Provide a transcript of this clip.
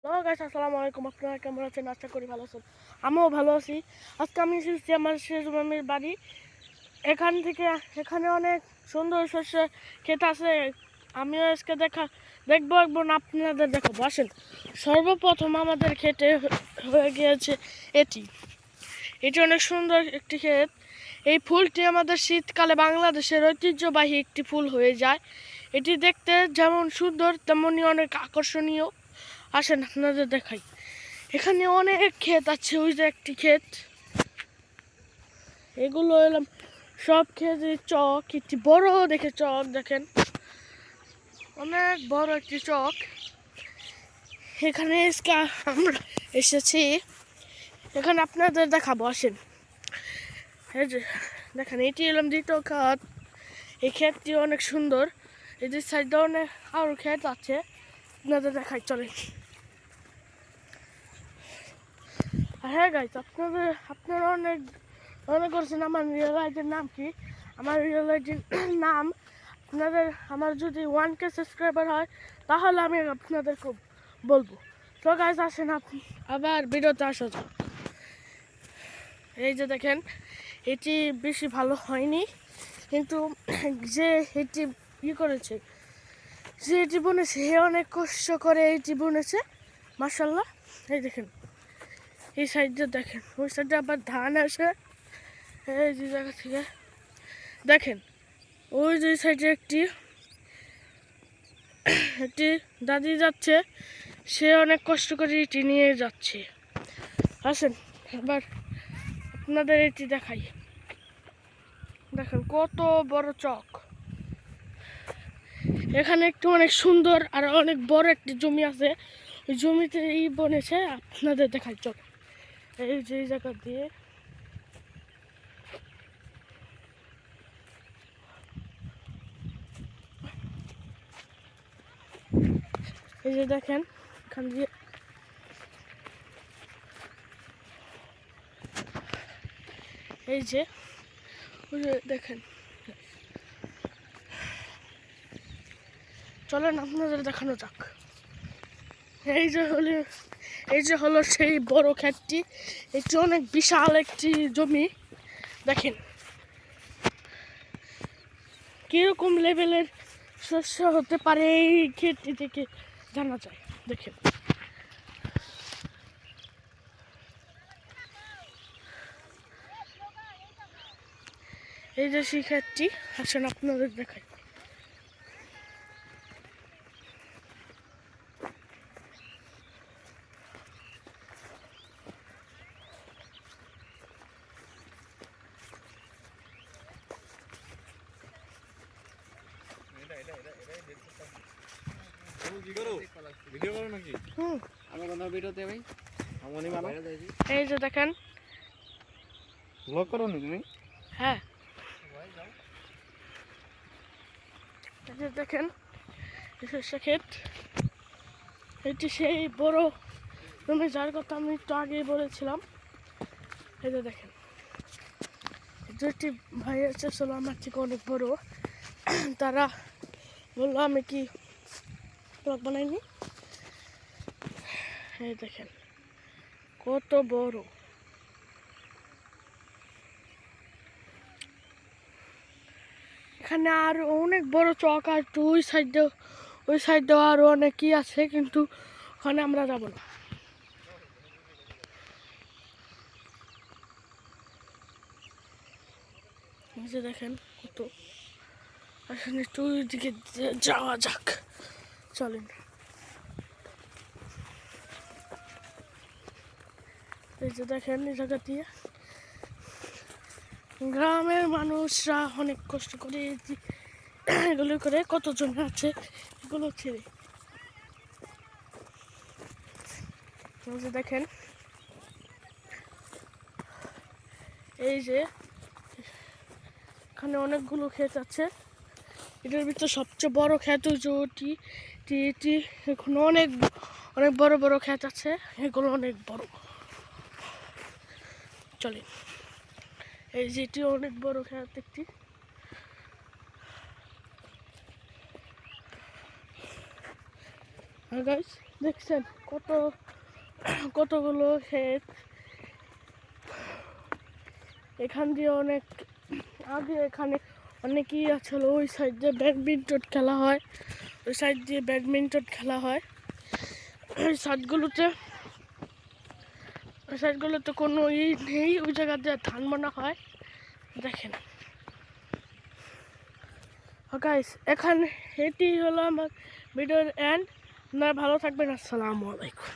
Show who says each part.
Speaker 1: Hello guys, আসসালামু আলাইকুম। আপনারা কেমন আছেন? আশা করি ভালো আছেন। আমিও ভালো আছি। আজকে আমি এসেছি আমার শেষ মামির বাড়ি। এখানে অনেক সুন্দর শস্য ক্ষেত আছে। আমিও আজকে দেখবো না, আপনাদের দেখাবো। আসেন, সর্বপ্রথম আমাদের ক্ষেতে হয়ে গিয়েছে এটি এটি অনেক সুন্দর একটি ক্ষেত। এই ফুলটি আমাদের শীতকালে বাংলাদেশের ঐতিহ্যবাহী একটি ফুল হয়ে যায়। এটি দেখতে যেমন সুন্দর তেমনি অনেক আকর্ষণীয়। আসেন আপনাদের দেখাই। এখানে অনেক ক্ষেত আছে। ওই যে একটি ক্ষেত, এগুলো এলাম সব ক্ষেতে চক, একটি বড় দেখে চক দেখেন, অনেক বড় একটি চক। এখানে আমরা এসেছি, এখানে আপনাদের দেখাবো। আসেন, এই যে দেখেন, এটি এলাম দ্বিতীয় ক্ষেত। এই ক্ষেতটি অনেক সুন্দর। এই যে সাইডে অনেক আরো ক্ষেত আছে, আপনাদের দেখাই চলেন। হ্যাঁ গাইস, আপনারা মনে করছেন আমার রিয়েল আইডির নাম কি। আমার রিয়েল আইডির নাম আমার যদি 1K সাবস্ক্রাইবার হয় তাহলে আমি আপনাদেরকে বলবো। তো গাইস আসেন, আবার ভিডিওতে আসা যাক। এই যে দেখেন, এটি বেশি ভালো হয়নি, কিন্তু যে এটি করেছে, যে এটি বুনেছে, সে অনেক কষ্ট করে এটি বুনেছে। মাশাআল্লাহ। এই দেখেন, এই সাইডে দেখেন, ওই সাইডে আবার ধান আসে। এই যে জায়গা থেকে দেখেন, ওই যে সাইডে একটি দাদি যাচ্ছে, সে অনেক কষ্ট করে এটি নিয়ে যাচ্ছে। আসেন এবার আপনাদের এটি দেখাই। দেখেন কত বড় চক। এখানে একটু অনেক সুন্দর আর অনেক বড় একটি জমি আছে। ওই জমিতে বনেছে, আপনাদের দেখাই চক। এই যে জায়গা দিয়ে এই যে দেখেন, এখান দিয়ে এই যে দেখেন। চলেন আপনাদের দেখানো যাক। এই যে হলো সেই বড় ক্ষেতটি। এটি অনেক বিশাল একটি জমি। দেখেন কিরকম লেভেলের শস্য হতে পারে, এই ক্ষেতটি থেকে জানা যায়। দেখেন, এই যে সেই ক্ষেতটি। আসেন আপনাদের দেখাই। এই যে দেখেন, হ্যাঁ এই যে দেখেন শস্য ক্ষেত। এটি সেই বড় জমি যার কথা আমি একটু আগেই বলেছিলাম। এই যে দেখেন, দুটি ভাই আছে, চলো আমার থেকে অনেক বড়। তারা বললো আমি কি ব্লগ বানাইনি। এই দেখেন কত বড়। এখানে আর অনেক বড় চক, আর ওই সাইডে আরো অনেক কি আছে, কিন্তু ওখানে আমরা যাব না। এই যে দেখেন কত। আসলে একটু ওইদিকে যাওয়া যাক, চলেন। এই যে দেখেন, এই জায়গা দিয়ে গ্রামের মানুষরা অনেক কষ্ট করে এগুলো করে, কতজন আছে এগুলো ছেড়ে। দেখেন, এই যে এখানে অনেকগুলো ক্ষেত আছে। এটার ভিতরে সবচেয়ে বড় ক্ষেত ওটি এখন অনেক অনেক বড় বড় ক্ষেত আছে, এগুলো অনেক বড়। চলেন, এই যে এটি অনেক বড় ক্ষেত একটি। গাইস দেখছেন কতগুলো ক্ষেত। এখান দিয়ে অনেক আগে এখানে অনেকই আছিল, ওই সাইড দিয়ে ব্যাডমিন্টন খেলা হয়, ওই সাইড দিয়ে ব্যাডমিন্টন খেলা হয়। ওই সাইডগুলোতে কোনো নেই, ওই জায়গা দিয়ে ধান বোনা হয়। দেখেন গাইস, এখানে এটি হলো আমার ভিডিওর এন্ড। আপনারা ভালো থাকবেন, আসসালামু আলাইকুম।